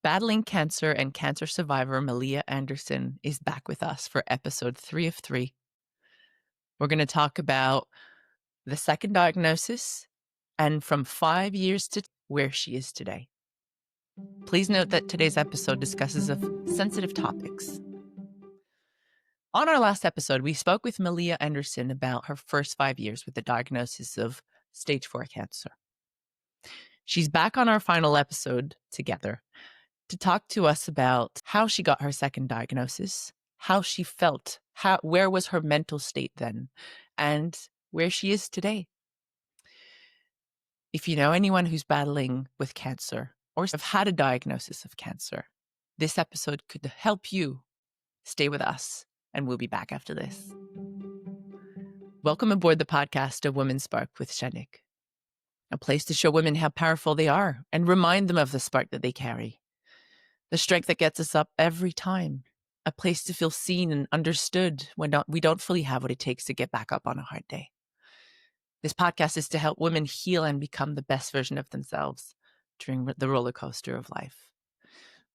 Battling cancer and cancer survivor Malea Anderson is back with us for episode 3 of 3. We're going to talk about the second diagnosis and from 5 years to where she is today. Please note that today's episode discusses of sensitive topics. On our last episode, we spoke with Malea Anderson about her first 5 years with the diagnosis of stage 4 cancer. She's back on our final episode together to talk to us about how she got her second diagnosis, how she felt, where was her mental state then, and where she is today. If you know anyone who's battling with cancer or have had a diagnosis of cancer, this episode could help you. Stay with us, and we'll be back after this. Welcome aboard the podcast, A Woman's Spark with Janik, a place to show women how powerful they are and remind them of the spark that they carry. The strength that gets us up every time. A place to feel seen and understood when we don't fully have what it takes to get back up on a hard day. This podcast is to help women heal and become the best version of themselves during the roller coaster of life.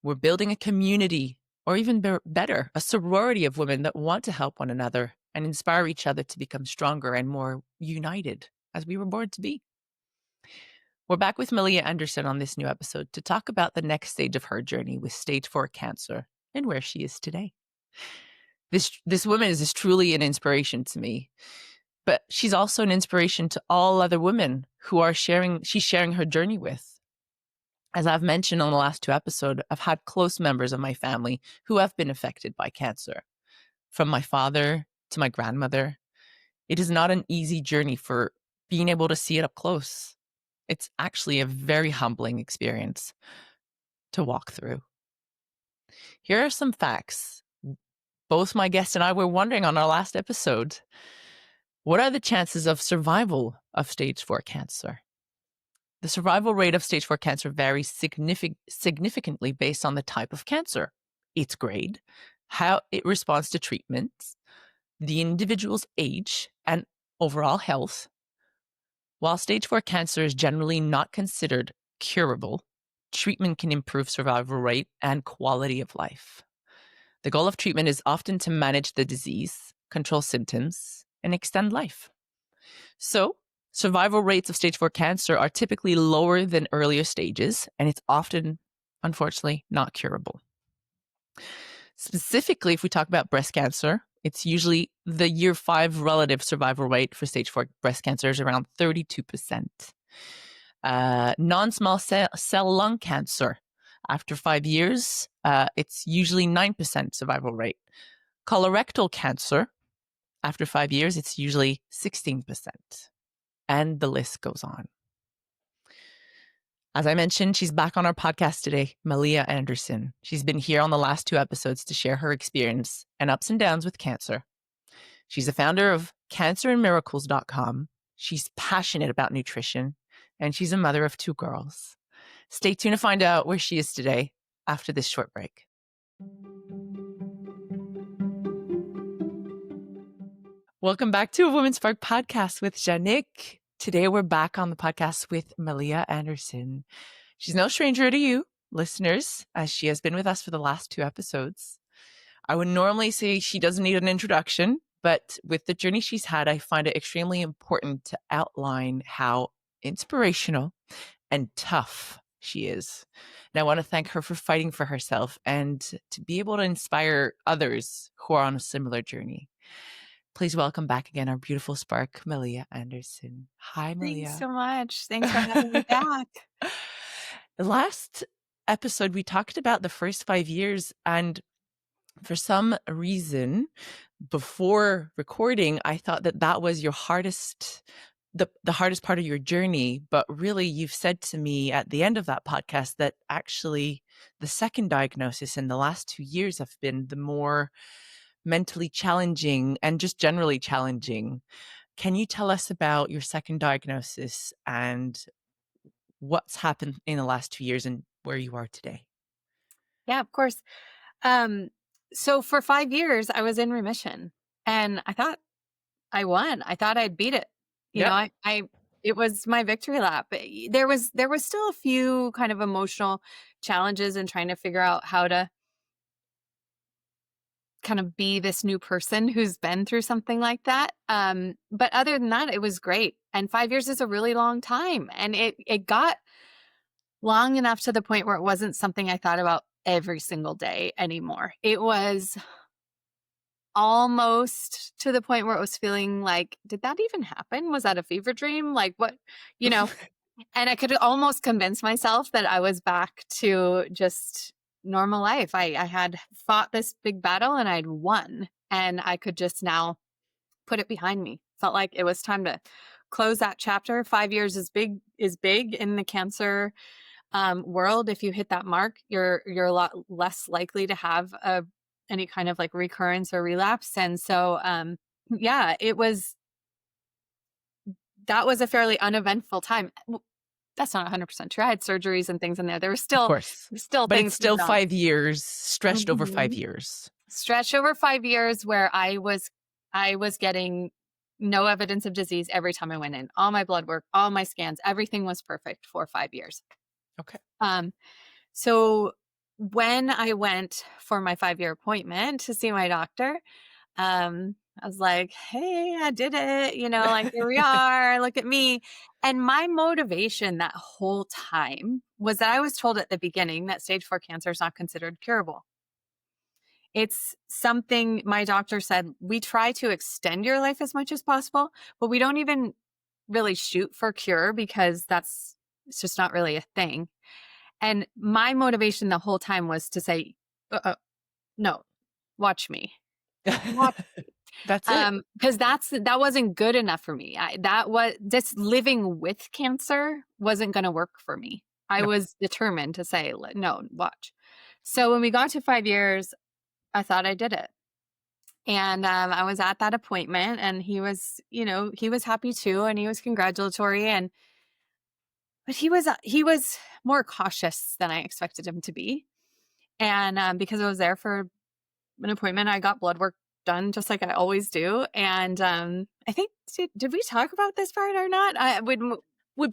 We're building a community, or even better, a sorority of women that want to help one another and inspire each other to become stronger and more united as we were born to be. We're back with Malea Anderson on this new episode to talk about the next stage of her journey with stage 4 cancer and where she is today. This woman is truly an inspiration to me, but she's also an inspiration to all other women who she's sharing her journey with. As I've mentioned on the last 2 episodes, I've had close members of my family who have been affected by cancer. From my father to my grandmother, it is not an easy journey for being able to see it up close. It's actually a very humbling experience to walk through. Here are some facts. Both my guest and I were wondering on our last episode, what are the chances of survival of stage 4 cancer? The survival rate of stage 4 cancer varies significantly based on the type of cancer, its grade, how it responds to treatments, the individual's age, and overall health. While stage 4 cancer is generally not considered curable, treatment can improve survival rate and quality of life. The goal of treatment is often to manage the disease, control symptoms, and extend life. So, survival rates of stage 4 cancer are typically lower than earlier stages, and it's often, unfortunately, not curable. Specifically, if we talk about breast cancer, it's usually the year 5 relative survival rate for stage 4 breast cancer is around 32%. Non-small cell lung cancer, after 5 years, it's usually 9% survival rate. Colorectal cancer, after 5 years, it's usually 16%. And the list goes on. As I mentioned, she's back on our podcast today, Malea Anderson. She's been here on the last 2 episodes to share her experience and ups and downs with cancer. She's the founder of cancerandmiracles.com. She's passionate about nutrition, and she's a mother of 2 girls. Stay tuned to find out where she is today after this short break. Welcome back to A Woman's Spark podcast with Janik. Today we're back on the podcast with Malea Anderson. She's no stranger to you, listeners, as she has been with us for the last 2 episodes. I would normally say she doesn't need an introduction, but with the journey she's had, I find it extremely important to outline how inspirational and tough she is. And I want to thank her for fighting for herself and to be able to inspire others who are on a similar journey. Please welcome back again our beautiful spark, Malea Anderson. Hi, Malea. Thanks so much. Thanks for having me back. The last episode, we talked about the first 5 years, and for some reason, before recording, I thought that was your hardest, the hardest part of your journey. But really, you've said to me at the end of that podcast that actually the second diagnosis in the last 2 years have been the more mentally challenging and just generally challenging. Can you tell us about your second diagnosis and what's happened in the last 2 years and where you are today? Yeah, of course. So for 5 years, I was in remission, and I thought I won. I thought I'd beat it. You know, it was my victory lap. There was still a few kind of emotional challenges and trying to figure out how to kind of be this new person who's been through something like that. But other than that, it was great. And 5 years is a really long time. And it got long enough to the point where it wasn't something I thought about every single day anymore. It was almost to the point where it was feeling like, did that even happen? Was that a fever dream? Like what, you know? And I could almost convince myself that I was back to just normal life. I had fought this big battle and I'd won, and I could just now put it behind me. Felt like it was time to close that chapter. 5 years is big in the cancer world. If you hit that mark, you're a lot less likely to have any kind of like recurrence or relapse. And so, yeah, that was a fairly uneventful time. That's not 100% true. I had surgeries and things in there. There were Of still course. But things it's still going on. 5 years, stretched over 5 Mhm. years. Stretched over 5 years where I was getting no evidence of disease every time I went in. All my blood work, all my scans, everything was perfect for 5 years. Okay. So when I went for my 5-year appointment to see my doctor, I was like, hey, I did it. Like, here we are. Look at me. And my motivation that whole time was that I was told at the beginning that stage 4 cancer is not considered curable. It's something my doctor said, we try to extend your life as much as possible, but we don't even really shoot for cure because it's just not really a thing. And my motivation the whole time was to say, no, watch me. Watch That's it. because that wasn't good enough for me. That was just living with cancer wasn't going to work for me. I No. was determined to say, no, watch. So when we got to 5 years, I thought I did it. And I was at that appointment, and he was happy too. And he was congratulatory. But he was more cautious than I expected him to be. And because I was there for an appointment, I got blood work done just like I always do. And I think, did we talk about this part or not? We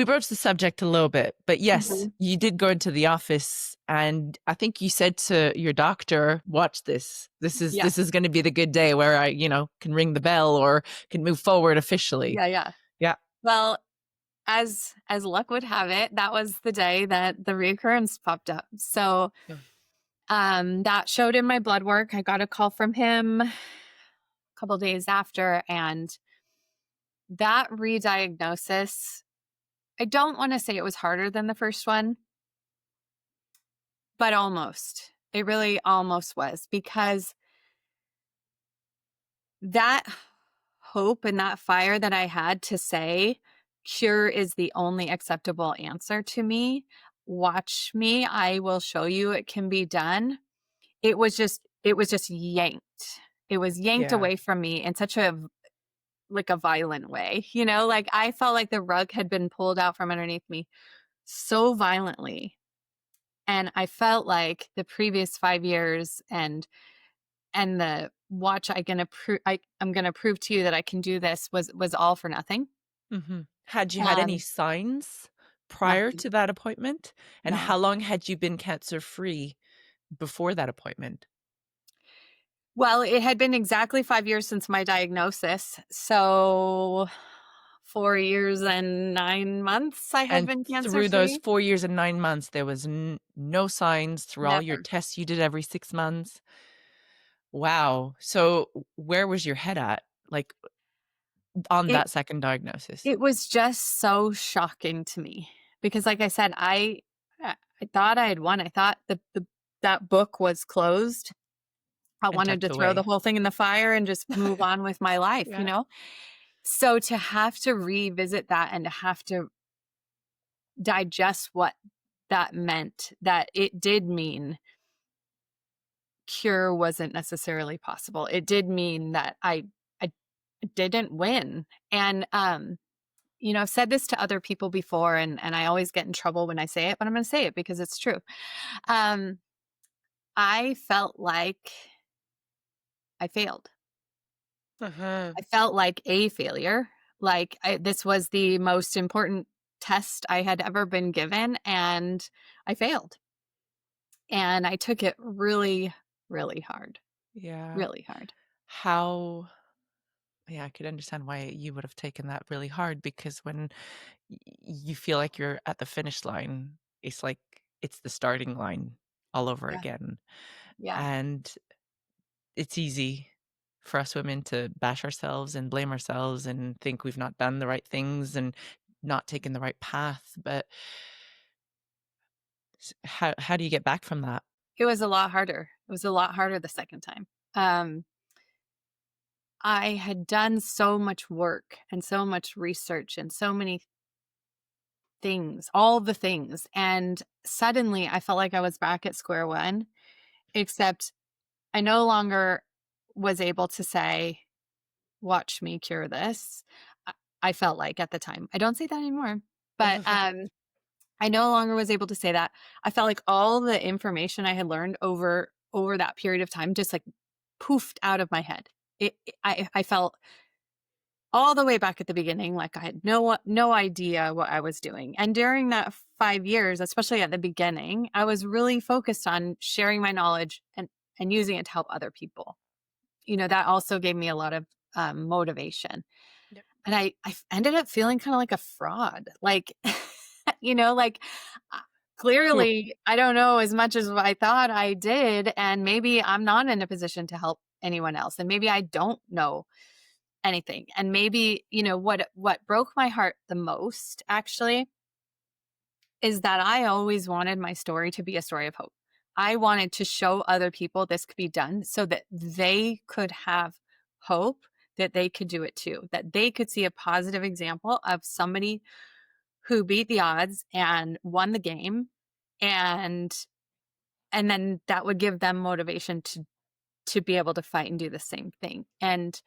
broached the subject a little bit, but yes, Mhm. you did go into the office, and I think you said to your doctor, "Watch this. Yeah, This is going to be the good day where I, can ring the bell or can move forward officially." yeah. Yeah. Well, as luck would have it, that was the day that the reoccurrence popped up. So Yeah. that showed in my blood work. I got a call from him a couple days after, and that re-diagnosis, I don't want to say it was harder than the first one, but almost. It really almost was, because that hope and that fire that I had to say, cure is the only acceptable answer to me. Watch me. I will show you it can be done. It was just yanked. It was yanked Yeah. away from me in such a violent way. Like I felt like the rug had been pulled out from underneath me so violently. And I felt like the previous 5 years and the watch I'm gonna prove to you that I can do this was all for nothing. Mm-hmm. Had you had any Um, signs prior Nothing. to that appointment? And No. how long had you been cancer free before that appointment? Well, it had been exactly 5 years since my diagnosis. So 4 years and 9 months I had And been cancer through those free. 4 years and 9 months, there was no signs through all your Never. tests you did every 6 months? Wow. So where was your head at, like, on It that second diagnosis? it was just so shocking to me because, like I said, I thought I had won. I thought that book was closed. I And wanted to tucked throw the away. whole thing in the fire and just move on with my life, Yeah. So to have to revisit that and to have to digest what that meant, that it did mean cure wasn't necessarily possible. It did mean that I didn't win. And I've said this to other people before, and I always get in trouble when I say it, but I'm going to say it because it's true. Um, I felt like I failed. Uh-huh. I felt like a failure. Like this was the most important test I had ever been given, and I failed. and I took it really, really hard, Yeah. really hard. How Yeah, I could understand why you would have taken that really hard because when you feel like you're at the finish line, it's like it's the starting line all over Yeah, again. yeah. And it's easy for us women to bash ourselves and blame ourselves and think we've not done the right things and not taken the right path. But how do you get back from that? It was a lot harder. It was a lot harder the second time. Um, I had done so much work and so much research and so many things, all the things, and suddenly I felt like I was back at square one, except I no longer was able to say, "Watch me cure this." I I felt like at the time. I don't say that anymore, but, I no longer was able to say that. I felt like all the information I had learned over that period of time just, like, poofed out of my head. I felt all the way back at the beginning like I had no idea what I was doing, and during that 5 years, especially at the beginning, I was really focused on sharing my knowledge and using it to help other people. That also gave me a lot of, motivation. Yep. And I ended up feeling kinda like a fraud, like, like, uh, Sure. clearly, I don't know as much as I thought I did, and maybe I'm not in a position to help anyone else, and maybe I don't know anything, and maybe, what broke my heart the most, actually, is that I always wanted my story to be a story of hope. I wanted to show other people this could be done so that they could have hope that they could do it too, that they could see a positive example of somebody who beat the odds and won the game, and then that would give them motivation to be able to fight and do the same thing. And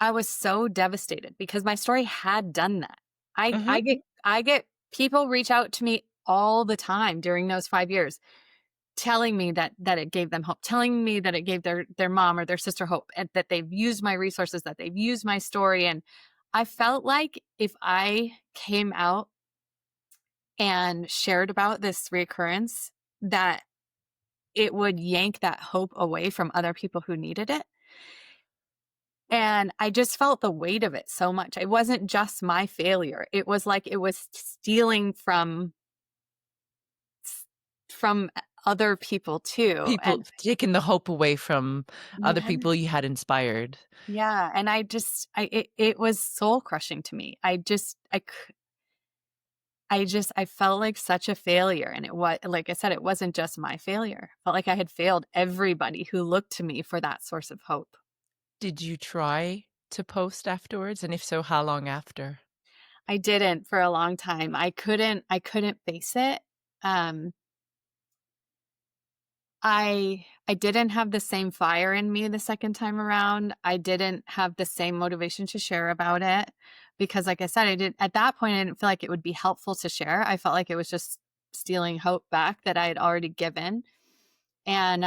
I was so devastated because my story had done that. I Mhm. I get I get people reach out to me all the time during those 5 years telling me that it gave them hope, telling me that it gave their mom or their sister hope, and that they've used my resources, that they've used my story, and I felt like if I came out and shared about this reoccurrence, that it would yank that hope away from other people who needed it. And I just felt the weight of it so much. It wasn't just my failure. It was like it was stealing from other people too. People And taking the hope away from other yeah, people you had inspired. yeah. And it was soul crushing to me. I felt like such a failure. And it was, like I said, it wasn't just my failure. I felt like I had failed everybody who looked to me for that source of hope. Did you try to post afterwards? And if so, how long after? I didn't for a long time. I couldn't face it. Um, I didn't have the same fire in me the second time around. I didn't have the same motivation to share about it because, like I said, I did at that point, I didn't feel like it would be helpful to share. I felt like it was just stealing hope back that I had already given. And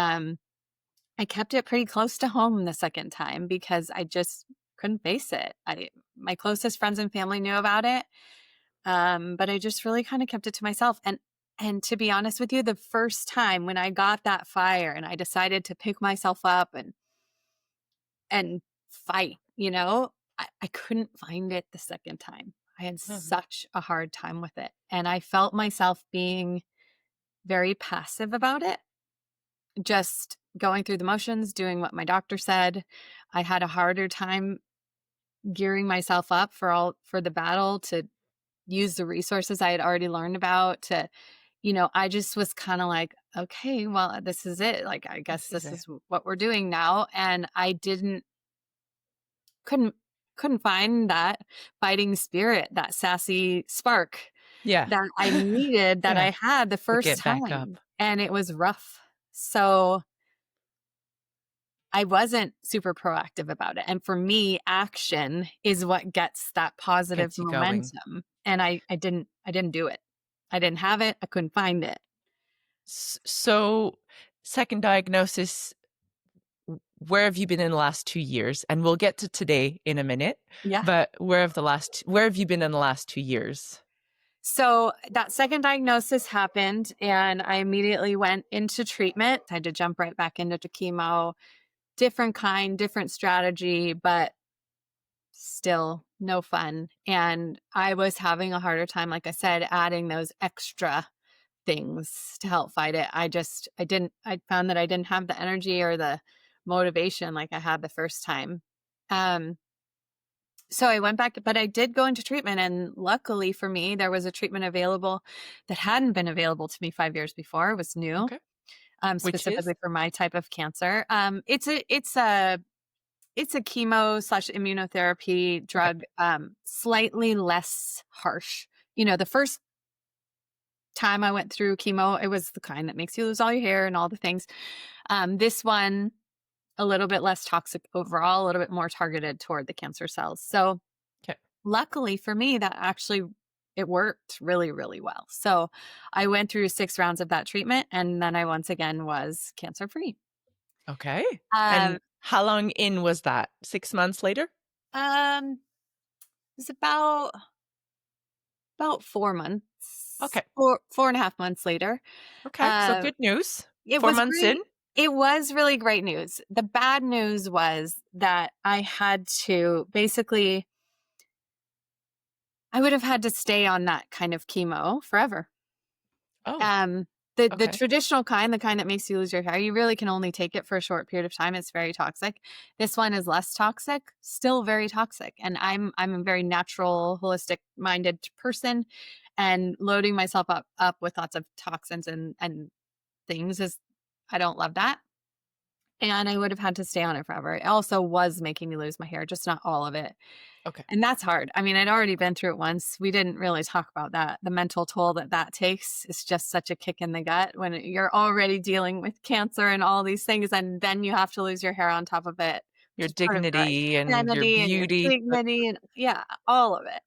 I kept it pretty close to home the second time because I just couldn't face it. My closest friends and family knew about it, but I just really kind of kept it to myself. And to be honest with you, the first time when I got that fire and I decided to pick myself up and fight, I couldn't find it the second time. I had Mhm. such a hard time with it. And I felt myself being very passive about it, just going through the motions, doing what my doctor said. I had a harder time gearing myself up for the battle to use the resources I had already learned about to, I just was kind of like, okay, well, this is it. Like, I guess This is this it. is what we're doing now. And I couldn't, couldn't find that fighting spirit, that sassy spark Yeah. that I needed, that Yeah. I had the To first get back up. time. And it was rough. So I wasn't super proactive about it. And for me, action is what gets that positive Gets you going. momentum. And I didn't do it. I didn't have it. I couldn't find it. So, second diagnosis, where have you been in the last 2 years? And we'll get to today in a minute, Yeah. but where have you been in the last 2 years? So that second diagnosis happened and I immediately went into treatment. I had to jump right back into the chemo, different kind, different strategy, but still no fun. And I was having a harder time, like I said, adding those extra things to help fight it. I found that I didn't have the energy or the motivation like I had the first time. Um, so I went back, but I did go into treatment. And luckily for me, there was a treatment available that hadn't been available to me 5 years before. It was new, Okay. Which is? specifically for my type of cancer. It's a chemo slash immunotherapy Okay. drug, slightly less harsh. The first time I went through chemo, it was the kind that makes you lose all your hair and all the things. This one, a little bit less toxic overall, a little bit more targeted toward the cancer cells. So Okay. luckily for me, that actually it worked really, really well. So I went through 6 rounds of that treatment, and then I once again was cancer free. Okay. Um, And how long in was that? 6 months later? um, it was about 4 months, Okay. 4.5 months later. Okay. So Uh, good news. it 4 was months in? great. It was really great news. The bad news was that I would have had to stay on that kind of chemo forever. Oh, Um, the okay. traditional kind, the kind that makes you lose your hair, you really can only take it for a short period of time. It's very toxic. This one is less toxic, still very toxic. And I'm a very natural, holistic minded person, and loading myself up with lots of toxins and things is I don't love that. And I would have had to stay on it forever. It also was making me lose my hair, just not all of it. Okay. And that's hard. I mean, I'd already been through it once. We didn't really talk about that. The mental toll that takes is just such a kick in the gut when you're already dealing with cancer and all these things, and then you have to lose your hair on top of it, which Your is part of your dignity and your identity and your beauty. dignity and yeah, all of it.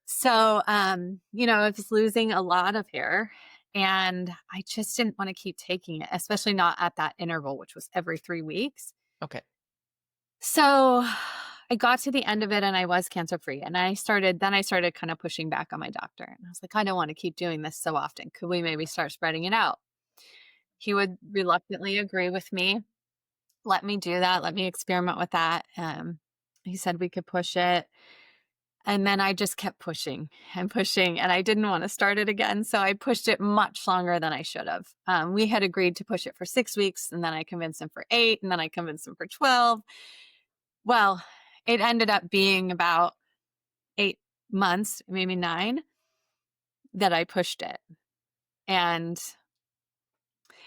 So, I was losing a lot of hair and I just didn't want to keep taking it, especially not at that interval, which was every 3 weeks. Okay. So I got to the end of it and I was cancer free. And I started kind of pushing back on my doctor. And I was like, I don't want to keep doing this so often. Could we maybe start spreading it out? He would reluctantly agree with me, let me do that, let me experiment with that. He said we could push it. And then I just kept pushing and pushing, and I didn't want to start it again. So I pushed it much longer than I should have. We had agreed to push it for 6 weeks, and then I convinced him for 8, and then I convinced him for 12. Well, it ended up being about 8 months, maybe 9, that I pushed it. And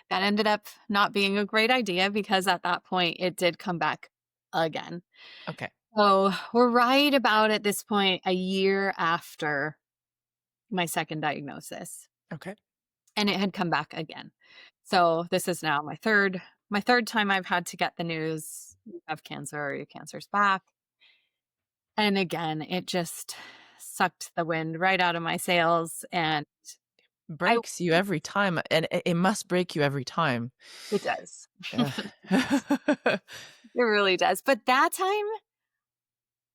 that ended up not being a great idea because at that point it did come back again. Okay. So we're right about at this point a year after my second diagnosis, Okay. and it had come back again. So this is now my third time I've had to get the news, you have cancer or your cancer's back. And again, it just sucked the wind right out of my sails. And I, Breaks you every time, and it must break you every time. it does. Ugh. It really does. But that time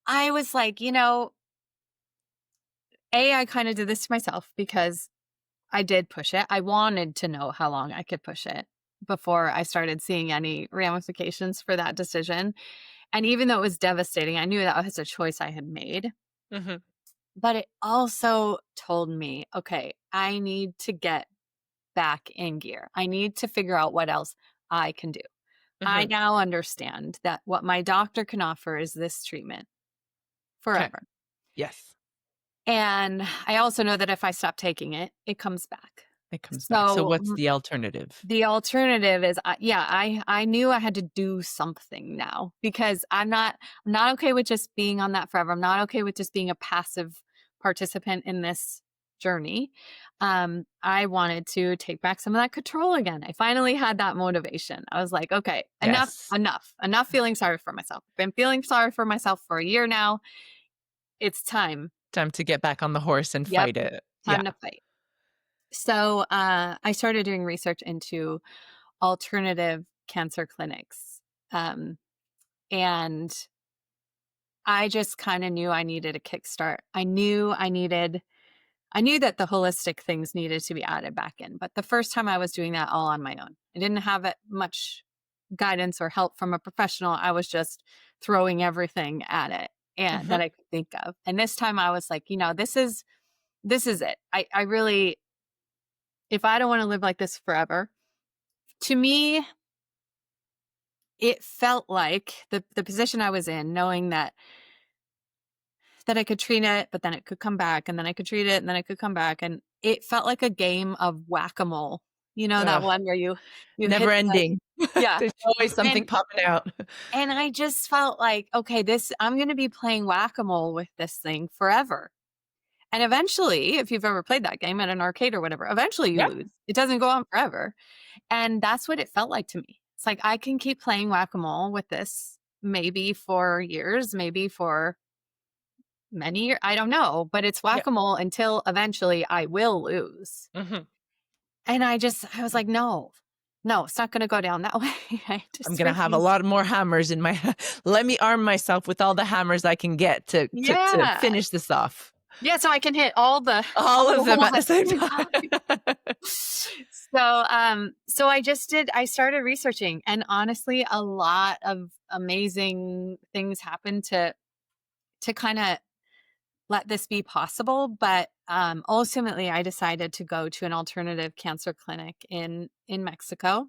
I was like, I kind of did this to myself because I did push it. I wanted to know how long I could push it before I started seeing any ramifications for that decision. And even though it was devastating, I knew that was a choice I had made. Mhm. But it also told me, okay, I need to get back in gear. I need to figure out what else I can do. I Mhm. now understand that what my doctor can offer is this treatment 'Kay. forever. Yes. And I also know that if I stop taking it, it comes back. It comes back. So So what's the alternative? the alternative is, I knew I had to do something now because I'm not okay with just being on that forever. I'm not okay with just being a passive participant in this journey. I wanted to take back some of that control again. I finally had that motivation. I was like, okay, enough, Yes. enough feeling sorry for myself. I've been feeling sorry for myself for a year now. It's time. Time to get back on the horse and Yep, fight it. Yeah. time to fight. So I started doing research into alternative cancer clinics. Um, and I just kind of knew I needed a kickstart. I knew I needed I knew that the holistic things needed to be added back in, but the first time I was doing that all on my own. I didn't have it much guidance or help from a professional. I was just throwing everything at it and that Mhm. I could think of. And this time I was like, this is it. I really, if I don't want to live like this forever, to me, it felt like the position I was in, knowing that I could treat it, but then it could come back, and then I could treat it, and then it could come back, and it felt like a game of whack-a-mole. You know that Ugh, one where you never hit the ending. yeah, There's always and something popping out. and I just felt like, "Okay, this I'm gonna be playing whack-a-mole with this thing forever." And eventually, if you've ever played that game at an arcade or whatever, eventually you Yeah, lose. It doesn't go on forever, and that's what it felt like to me. It's like, I can keep playing whack-a-mole with this maybe for years, maybe for many years, I don't know, but it's yeah. whack-a-mole until eventually I will lose. Mhm. And I was like, "No, no, it's not gonna go down that way." I I'm just gonna have a refuse. lot more hammers in my let me arm myself with all the hammers I can get to Yeah. finish this off. Yeah, so I can hit all the All of them holes at the at the same same time. time. So I started researching, and honestly, a lot of amazing things happened to kinda let this be possible, but, ultimately, I decided to go to an alternative cancer clinic in Mexico.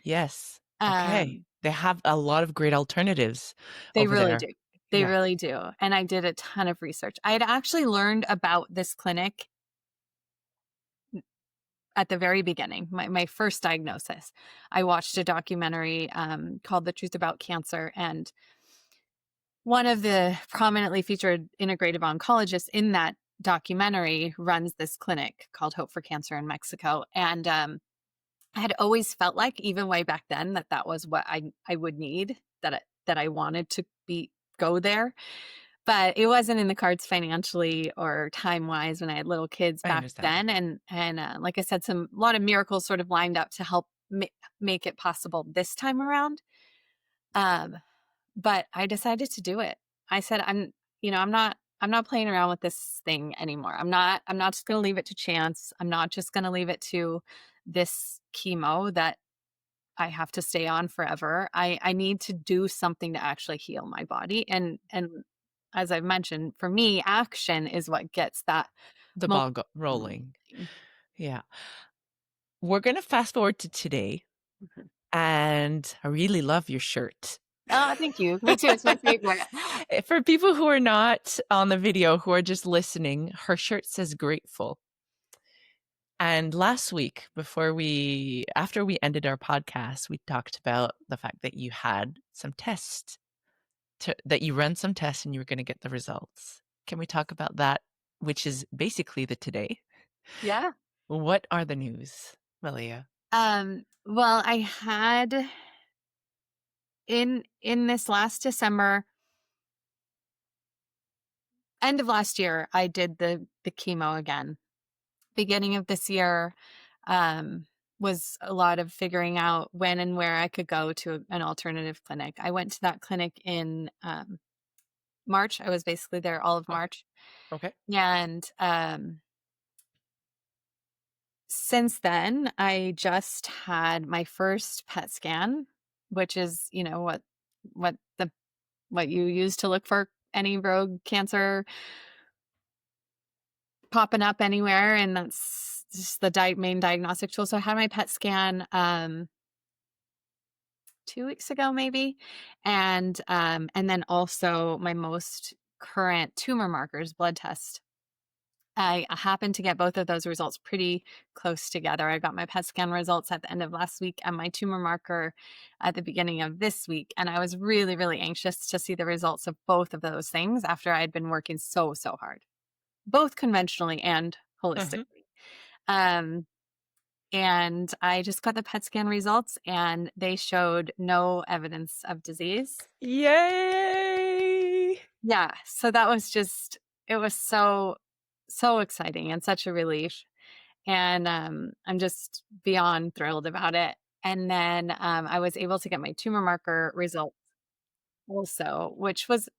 Yes. Okay. Um, They have a lot of great alternatives they over really there. do. They Yeah. really do, and I did a ton of research. I had actually learned about this clinic at the very beginning, my first diagnosis. I watched a documentary, called The Truth About Cancer, and one of the prominently featured integrative oncologists in that documentary runs this clinic called Hope for Cancer in Mexico, and, I had always felt like, even way back then, that that was what I would need, that I wanted to be go there, but it wasn't in the cards financially or time-wise when I had little kids I back understand. then, and, like I said, a lot of miracles sort of lined up to help make it possible this time around, um, but I decided to do it. I said, I'm not playing around with this thing anymore. I'm not just gonna leave it to chance. I'm not just gonna leave it to this chemo that I have to stay on forever. I need to do something to actually heal my body, and as I've mentioned, for me, action is what gets that The momentum ball rolling. moving. Yeah. We're gonna fast forward to today, Mhm. and I really love your shirt. Oh, thank you. Me too. It's my favorite. For people who are not on the video, who are just listening, her shirt says grateful. And last week, after we ended our podcast, we talked about the fact that you had some tests, that you run some tests and you were going to get the results. Can we talk about that, which is basically the today? Yeah. What are the news, Malea? Well, I had in this last December, end of last year, I did the chemo again. Beginning of this year, um, was a lot of figuring out when and where I could go to an alternative clinic. I went to that clinic in March. I was basically there all of Okay. March. Okay. And since then, I just had my first PET scan, which is, what the what you use to look for any rogue cancer popping up anywhere, and that's just the main diagnostic tool. So I had my PET scan 2 weeks ago, maybe, and then also my most current tumor markers blood test. I happened to get both of those results pretty close together. I got my PET scan results at the end of last week and my tumor marker at the beginning of this week. And I was really, really anxious to see the results of both of those things after I had been working so hard, both conventionally and Mhm. holistically. Um, and I just got the PET scan results and they showed no evidence of disease. Yay! Yeah. So that was it was so exciting and such a relief. And I'm just beyond thrilled about it. And then I was able to get my tumor marker results also, which was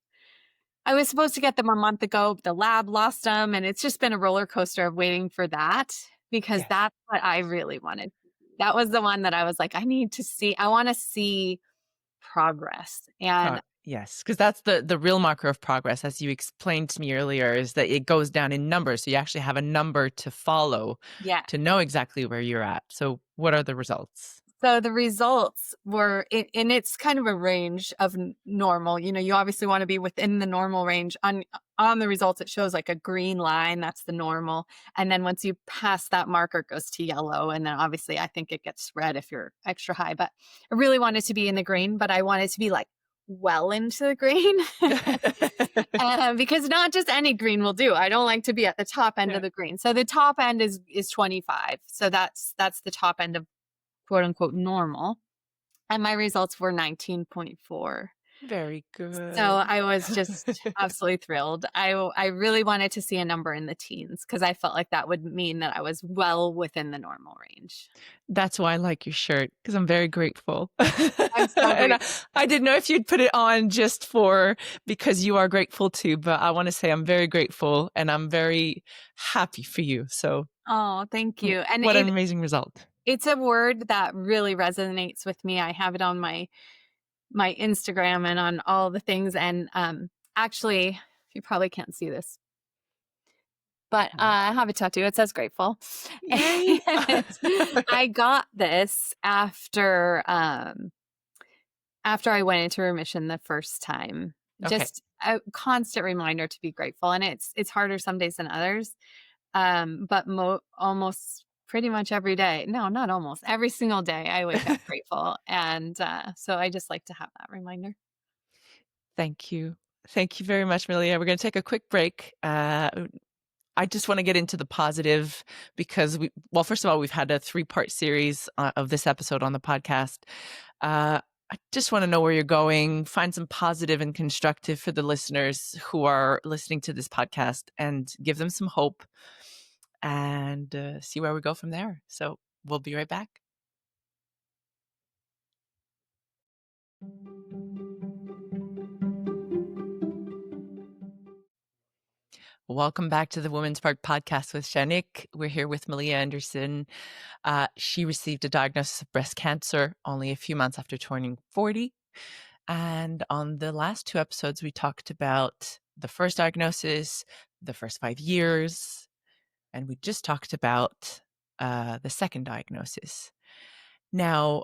I was supposed to get them a month ago, but the lab lost them, and it's just been a roller coaster of waiting for that because Yes. that's what I really wanted. That was the one that I was like, I wanna see progress, and Yes, because that's the real marker of progress, as you explained to me earlier, is that it goes down in numbers. So you actually have a number to follow yeah. to know exactly where you're at. So what are the results? So the results were and it's kind of a range of normal. You obviously want to be within the normal range. On the results, it shows like a green line. That's the normal. And then once you pass that marker, it goes to yellow. And then obviously, I think it gets red if you're extra high. But I really wanted to be in the green, but I wanted to be like well into the green. Because not just any green will do. I don't like to be at the top end Yeah. of the green. So the top end is 25. So that's the top end of quote unquote normal. And my results were 19.4. Very So good. I was just absolutely thrilled. I really wanted to see a number in the teens because I felt like that would mean that I was well within the normal range. That's why I like your shirt, because I'm very grateful. I'm so And grateful. I didn't know if you'd put it on just because you are grateful too, but I want to say I'm very grateful and I'm very happy for you. So Oh, thank you. And what an amazing result. it's a word that really resonates with me. I have it on my Instagram and on all the things. And actually, you probably can't see this, but I have a tattoo. It says grateful. Yay. And I got this after I went into remission the first time. Okay. Just a constant reminder to be grateful. And it's harder some days than others. But almost pretty much every day. No, not almost. Every single day I wake up grateful. And so I just like to have that reminder. Thank you. Thank you very much, Malea. We're going to take a quick break. I just want to get into the positive because first of all, we've had a 3-part series of this episode on the podcast. I just want to know where you're going, find some positive and constructive for the listeners who are listening to this podcast and give them some hope and see where we go from there. So we'll be right back. Welcome back to the Women's Spark podcast with Janik. We're here with Malea Anderson. She received a diagnosis of breast cancer only a few months after turning 40. And on the last 2 episodes, we talked about the first diagnosis, the first 5 years, and we just talked about the second diagnosis. Now,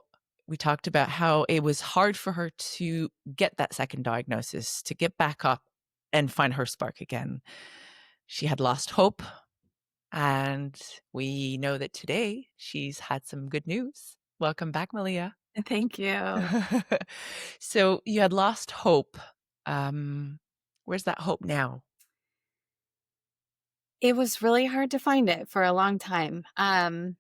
we talked about how it was hard for her to get that second diagnosis, to get back up and find her spark again. She had lost hope, and we know that today she's had some good news. Welcome back, Malea. Thank you. So you had lost hope. Where's that hope now? It was really hard to find it for a long time. I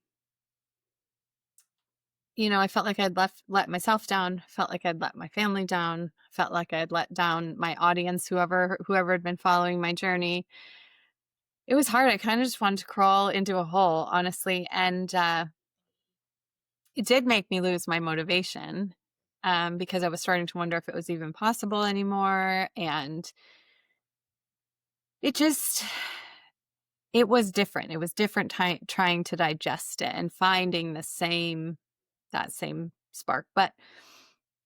felt like I'd let myself down, felt like I'd let my family down, felt like I'd let down my audience, whoever had been following my journey. It was hard. I kind of just wanted to crawl into a hole, honestly. And it did make me lose my motivation because I was starting to wonder if it was even possible anymore. And it was different. It was different trying to digest it and finding that same spark. But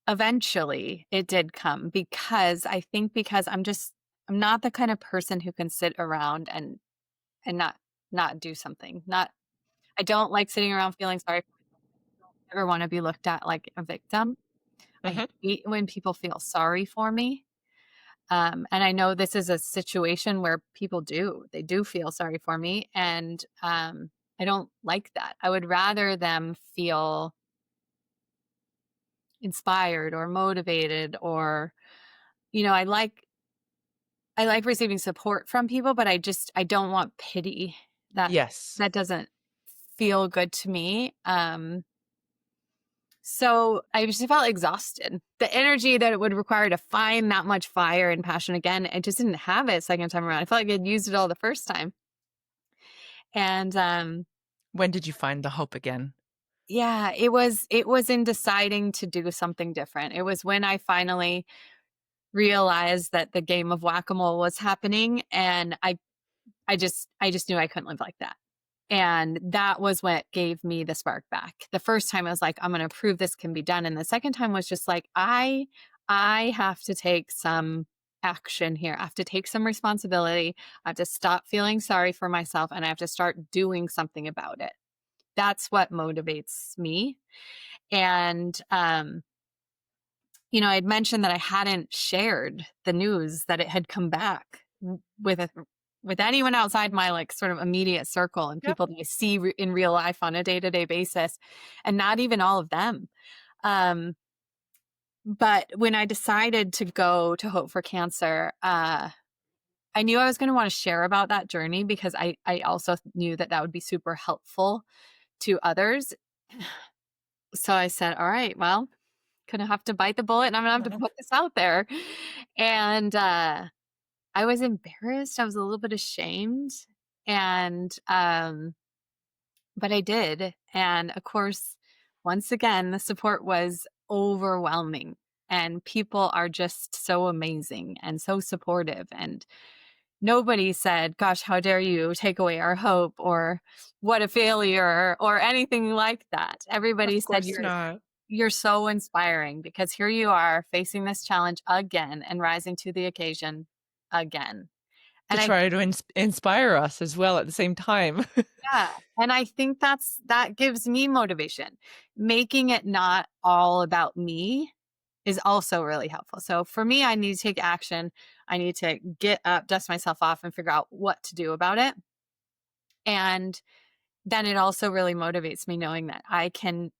eventually it did come because I'm not the kind of person who can sit around and not do something. I don't like sitting around feeling sorry. I don't ever want to be looked at like a victim. I Mm-hmm. hate when people feel sorry for me. And I know this is a situation where they do feel sorry for me. And I don't like that. I would rather them feel inspired or motivated or, I like receiving support from people, but I don't want pity. That Yes. that doesn't feel good to me. So I just felt exhausted. The energy that it would require to find that much fire and passion again, I just didn't have it second time around. I felt like I'd used it all the first time. And When did you find the hope again? yeah, it was in deciding to do something different. It was when I finally realized that the game of whack-a-mole was happening, and I just knew I couldn't live like that. And that was what gave me the spark back. The first time I was like, I'm going to prove this can be done. And the second time was just like, I have to take some action here. I have to take some responsibility. I have to stop feeling sorry for myself and I have to start doing something about it. That's what motivates me. And I'd mentioned that I hadn't shared the news that it had come back with anyone outside my like sort of immediate circle and Yep. people that I see in real life on a day-to-day basis, and not even all of them. Um, but when I decided to go to Hope for Cancer, I knew I was going to want to share about that journey because I also knew that that would be super helpful to others. So I said, all right, well, gonna have to bite the bullet and I'm gonna have to Uh-huh. put this out there. And I was embarrassed. I was a little bit ashamed. And but I did. And of course, once again, the support was overwhelming. And people are just so amazing and so supportive. And nobody said, gosh, how dare you take away our hope or what a failure or anything like that. Everybody Of said, course not. you're so inspiring because here you are facing this challenge again and rising to the occasion again. To And try to inspire us as well at the same time. yeah, and I think that gives me motivation. Making it not all about me is also really helpful. So for me, I need to take action. I need to get up, dust myself off, and figure out what to do about it. And then it also really motivates me knowing that I can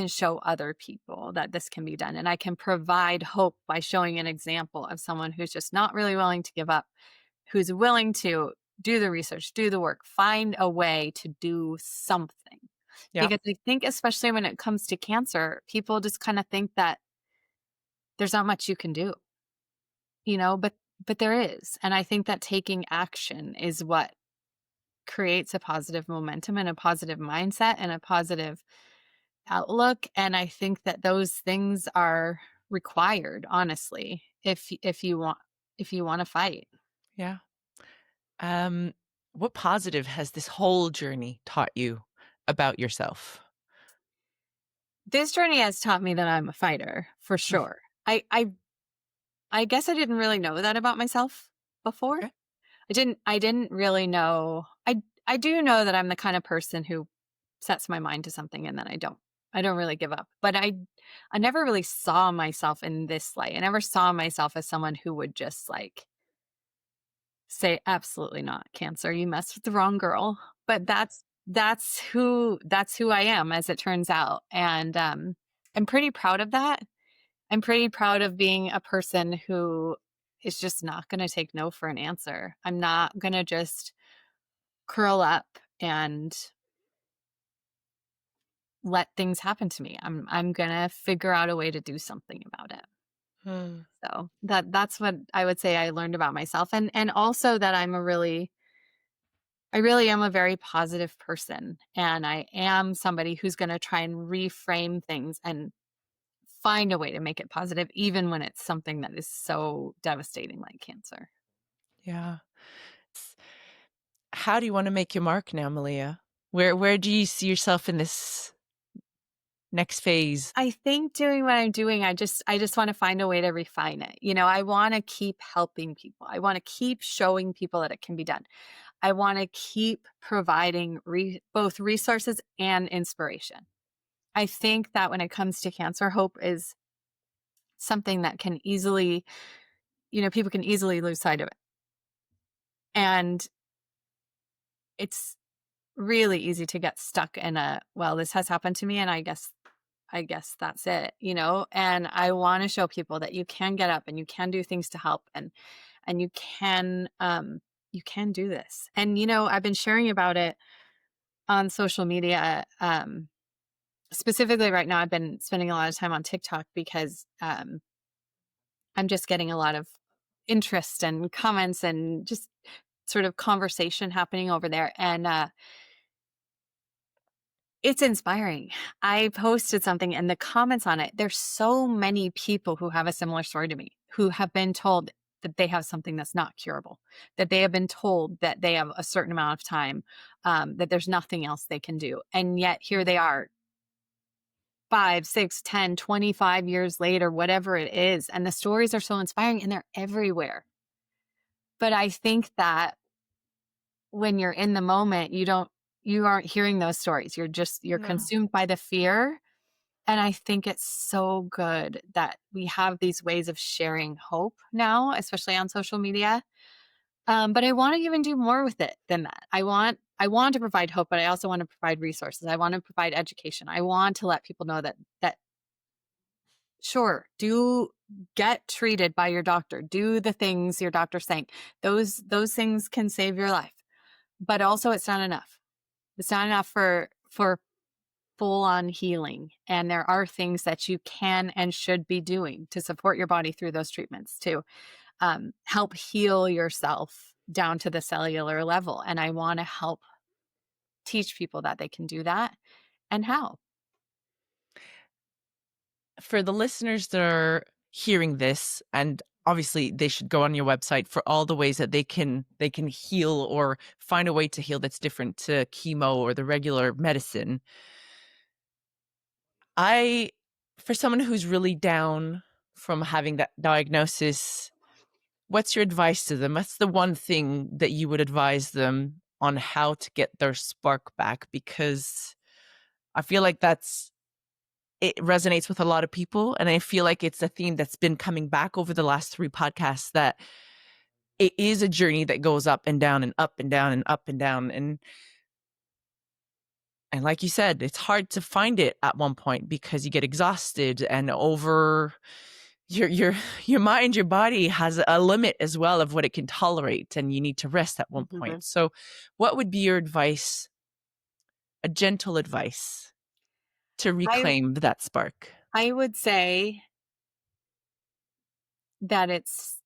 show other people that this can be done. And I can provide hope by showing an example of someone who's just not really willing to give up, who's willing to do the research, do the work, find a way to do something. Yeah. Because I think, especially when it comes to cancer, people just kind of think that there's not much you can do, but there is. And I think that taking action is what creates a positive momentum and a positive mindset and a positive outlook, and I think that those things are required, honestly, if you want to fight. Yeah. Um, what positive has this whole journey taught you about yourself? This journey has taught me that I'm a fighter for Mm, sure. I guess I didn't really know that about myself before. okay. I didn't really know. I do know that I'm the kind of person who sets my mind to something and then I don't really give up. But I never really saw myself in this light. I never saw myself as someone who would just like say, "Absolutely not, cancer, you messed with the wrong girl." But that's who I am, as it turns out, and, I'm pretty proud of that. I'm pretty proud of being a person who is just not gonna take no for an answer. I'm not gonna just curl up and let things happen to me. I'm gonna figure out a way to do something about it. Mm, So, that's what I would say I learned about myself, and also that I really am a very positive person, and I am somebody who's gonna try and reframe things and find a way to make it positive even when it's something that is so devastating like cancer. yeah. S How do you wanna make your mark now, Malia? Where do you see yourself in this next phase? I think doing what I'm doing, I just wanna find a way to refine it. I wanna keep helping people. I wanna keep showing people that it can be done. I wanna keep providing both resources and inspiration. I think that when it comes to cancer, hope is something that can easily people can easily lose sight of it. And it's really easy to get stuck in a, well, this has happened to me and I guess that's it. And I want to show people that you can get up and you can do things to help and you can do this. And I've been sharing about it on social media. Specifically right now I've been spending a lot of time on TikTok because I'm just getting a lot of interest and comments and just sort of conversation happening over there. And It's inspiring. I posted something and the comments on it, there's so many people who have a similar story to me, who have been told that they have something that's not curable, that they have been told that they have a certain amount of time, that there's nothing else they can do. And yet here they are 5, 6, 10, 25 years later, whatever it is. And the stories are so inspiring and they're everywhere. But I think that when you're in the moment, you aren't hearing those stories. You're No. consumed by the fear. And I think it's so good that we have these ways of sharing hope now, especially on social media. But I want to even do more with it than that. I want to provide hope, but I also want to provide resources. I want to provide education. I want to let people know that sure, do get treated by your doctor. Do the things your doctor's saying. Those things can save your life. But also it's not enough. It's not enough for full on healing. And there are things that you can and should be doing to support your body through those treatments to help heal yourself down to the cellular level. And I want to help teach people that they can do that and how. For the listeners that are hearing this, and obviously they should go on your website for all the ways that they can heal or find a way to heal that's different to chemo or the regular medicine. For someone who's really down from having that diagnosis, what's your advice to them? What's the one thing that you would advise them on how to get their spark back? Because I feel like it resonates with a lot of people. And I feel like it's a theme that's been coming back over the last 3 podcasts, that it is a journey that goes up and down and up and down and up and down. And like you said, it's hard to find it at one point because you get exhausted and over your mind, your body has a limit as well of what it can tolerate, and you need to rest at one Mhm. point. So what would be your advice, a gentle advice to I reclaim that spark? I would say that it's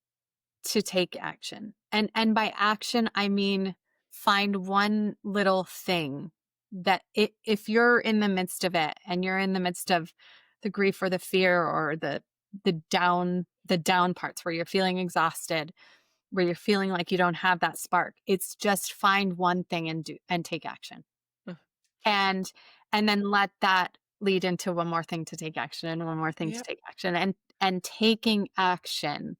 to take action. And by action I mean find one little thing that if you're in the midst of it and you're in the midst of the grief or the fear or the down parts where you're feeling exhausted, where you're feeling like you don't have that spark, it's just find one thing and take action. Uh, And then let that lead into one more thing to take action and one more thing to Yep. take action. And taking action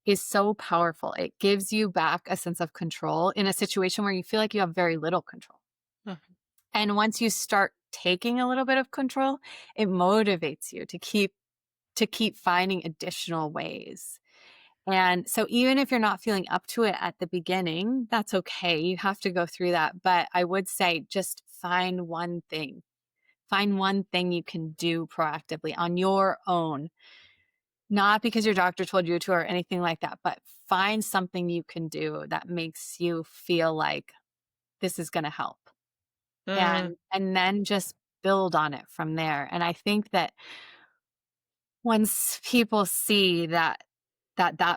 is so powerful. It gives you back a sense of control in a situation where you feel like you have very little control. Uh, And once you start taking a little bit of control, it motivates you to keep finding additional ways. And so even if you're not feeling up to it at the beginning, that's okay. You have to go through that. But I would say just find one thing. Find one thing you can do proactively on your own, not because your doctor told you to or anything like that, but find something you can do that makes you feel like this is going to help. mm, And then just build on it from there. And I think that once people see that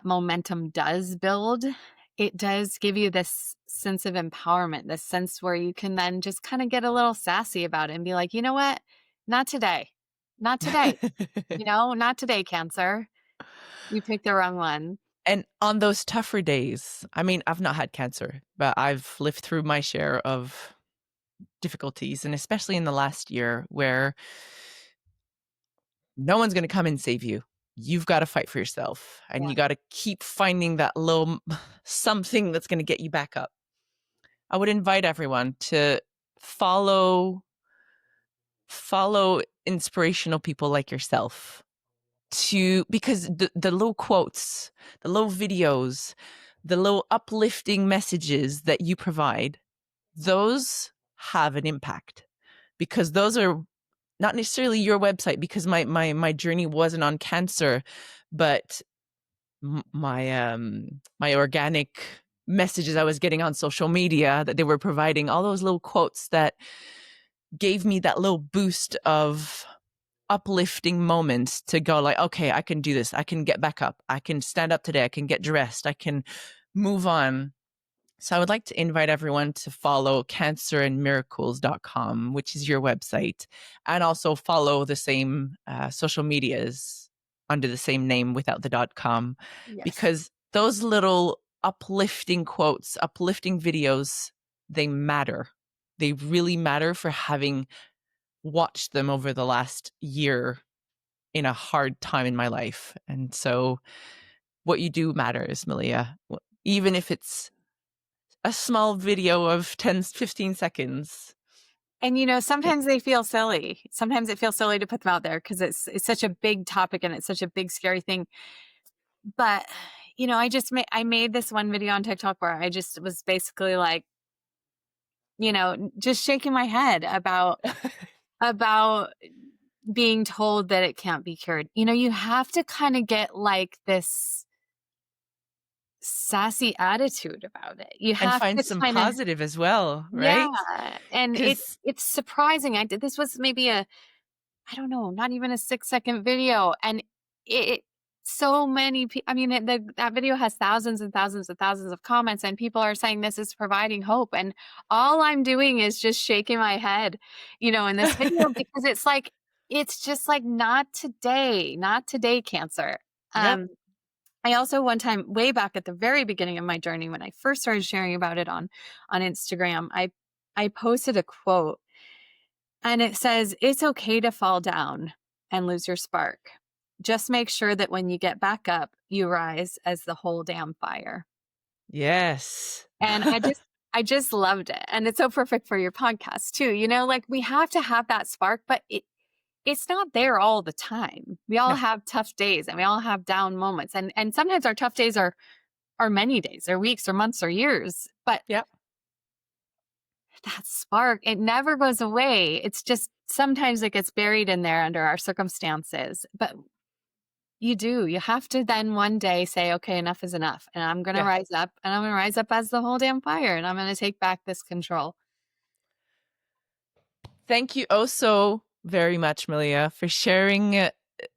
momentum does build, it does give you this sense of empowerment, this sense where you can then just kind of get a little sassy about it and be like, you know what? Not today. Not today. Not today, cancer. You picked the wrong one. And on those tougher days, I mean, I've not had cancer, but I've lived through my share of difficulties, and especially in the last year where no one's going to come and save you. You've got to fight for yourself, and Yeah. you got to keep finding that little something that's going to get you back up. I would invite everyone to follow inspirational people like yourself, because the little quotes, the little videos, the little uplifting messages that you provide, those have an impact, because those are not necessarily your website, because my journey wasn't on cancer, but my organic messages I was getting on social media, that they were providing all those little quotes that gave me that little boost of uplifting moments to go like, okay, I can do this. I can get back up. I can stand up today. I can get dressed. I can move on. So I would like to invite everyone to follow cancerandmiracles.com, which is your website, and also follow the same social medias under the same name without the .com, Yes. because those little uplifting quotes, uplifting videos, they matter. They really matter for having watched them over the last year in a hard time in my life. And so what you do matters, Malea. Even if it's a small video of 10, 15 seconds. And, It, sometimes they feel silly. Sometimes it feels silly to put them out there because it's such a big topic and it's such a big, scary thing. But, I made this one video on TikTok where I just was basically like, just shaking my head about being told that it can't be cured. You have to kind of get like this sassy attitude about it. You and have find to some kind of, positive as well, yeah. right? And Because, it's surprising. This was maybe I don't know, not even a 6-second video. And it so many people, I mean, that video has thousands and thousands and thousands of comments, and people are saying this is providing hope. And all I'm doing is just shaking my head, in this video because it's just like, not today, cancer. yep, I also one time, way back at the very beginning of my journey, when I first started sharing about it on Instagram, I posted a quote and it says, "It's okay to fall down and lose your spark. Just make sure that when you get back up, you rise as the whole damn fire." yes. And I just loved it. And it's so perfect for your podcast too. Like we have to have that spark, but it's not there all the time. We all No, have tough days and we all have down moments. And sometimes our tough days are many days or weeks or months or years. But yep, that spark, it never goes away. It's just sometimes it gets buried in there under our circumstances. But you have to then one day say, okay, enough is enough. And I'm going to yeah. rise up, and I'm going to rise up as the whole damn fire, and I'm going to take back this control. Thank you oh so very much, Malea, for sharing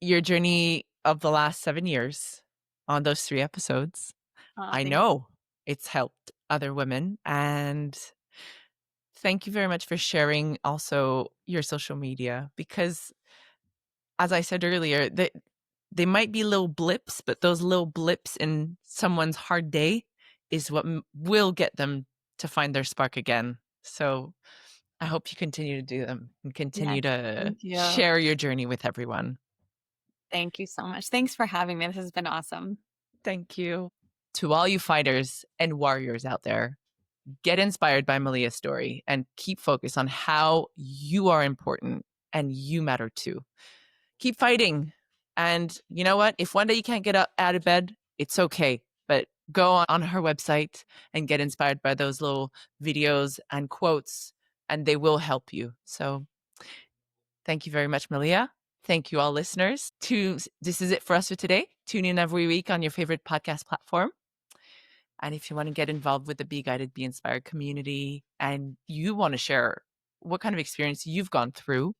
your journey of the last 7 years on those 3 episodes. I Thank you. know it's helped other women. And thank you very much for sharing also your social media, because as I said earlier, they might be little blips, but those little blips in someone's hard day is what will get them to find their spark again. So I hope you continue to do them and continue Yes. to Thank you. share your journey with everyone. Thank you so much. Thanks for having me. This has been awesome. Thank you. To all you fighters and warriors out there, get inspired by Malea's story and keep focused on how you are important and you matter too. Keep fighting. And you know what? If one day you can't get up out of bed, it's okay. But go on her website and get inspired by those little videos and quotes, and they will help you. So thank you very much, Malea. Thank you, all listeners. This is it for us for today. Tune in every week on your favorite podcast platform. And if you want to get involved with the Be Guided, Be Inspired community and you want to share what kind of experience you've gone through,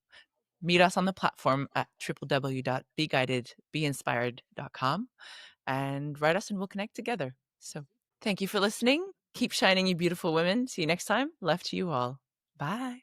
meet us on the platform at www.beguidedbeinspired.com and write us and we'll connect together. So thank you for listening. Keep shining, you beautiful women. See you next time. Love to you all. Bye.